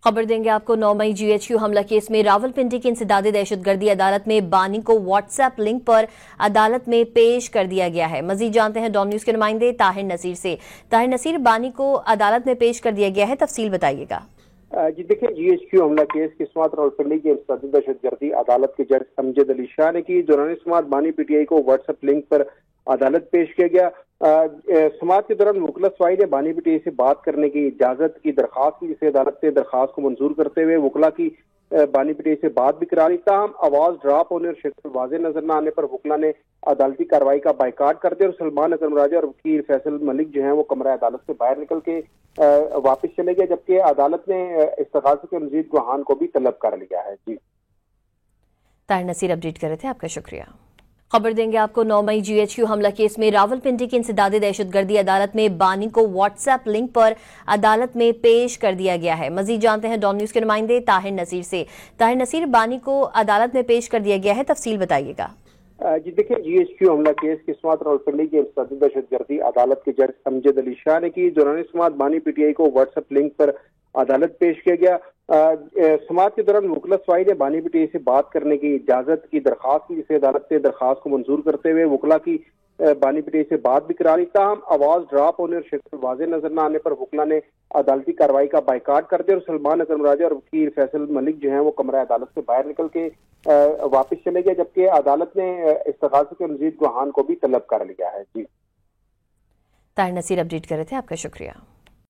खबर देंगे आपको 9 मई GHQ हमला केस में रावलपिंडी की इंसदादी दहशतगर्दी अदालत में बानी को व्हाट्सएप लिंक पर अदालत में पेश कर दिया गया है। मजीद जानते हैं डॉन न्यूज के नुमाइंदे ताहिर नसीर से। ताहिर नसीर, बानी को अदालत में पेश कर दिया गया है, तफसील बताइएगा। जी देखिए, GHQ हमला केस की समाअत रावलपिंडी की इंसदादी दहशतगर्दी अदालत के जज अमजद अली शाह ने की। दौरान समाअत बानी PTI को व्हाट्सएप लिंक पर अदालत पेश किया गया। समाअत के दौरान वकला सवाई ने बानी PTI से बात करने की इजाजत की दरख्वास्त की, जिसे अदालत ने दरख्वास्त को मंजूर करते हुए वकला की बानी PTI से बात भी करा ली। ताहम आवाज ड्रॉप होने और शक्ल वाजे नजर न आने पर वकला ने अदालती कार्रवाई का बाइकाट कर दिया और सलमान अकरम राजा और वकील फैसल मलिक जो है वो कमरा अदालत से बाहर निकल के वापस चले गए, जबकि अदालत ने इस्तगासे के मजीद गुहान को भी तलब कर लिया है। जी ताहिर नसीर अपडेट कर रहे थे, आपका शुक्रिया। खबर देंगे आपको 9 मई GHQ हमला केस में रावलपिंडी की इंसदादी दहशतगर्दी अदालत में बानी को व्हाट्सएप लिंक पर अदालत में पेश कर दिया गया है। मजीद जानते हैं डॉन न्यूज के नुमाइंदे ताहिर नसीर से। ताहिर नसीर, बानी को अदालत में पेश कर दिया गया है, तफसील बताइएगा। जी देखिए, GHQ हमला केस की समाअत रावलपिंडी की इंसदादी दहशतगर्दी अदालत के जज अमजद अली शाह ने की। दौरान समाअत बानी PTI को व्हाट्सएप लिंक पर अदालत पेश किया गया। समाअत के दौरान वकला सवाई ने बानी PTI से बात करने की इजाजत की दरख्वास्त की, जिसे अदालत ने दरख्वास्त को मंजूर करते हुए वकला की बानी PTI से बात भी करा ली। ताहम आवाज ड्रॉप होने और शक्ल वाजे नजर न आने पर वकला ने अदालती कार्रवाई का बाइकाट कर दिया और सलमान अकरम राजा और वकील फैसल मलिक जो है वो कमरा अदालत से बाहर निकल के वापस चले गए, जबकि अदालत ने इस्तगासे के मजीद गुहान को भी तलब कर लिया है। जी ताहिर नसीर अपडेट कर रहे थे, आपका शुक्रिया।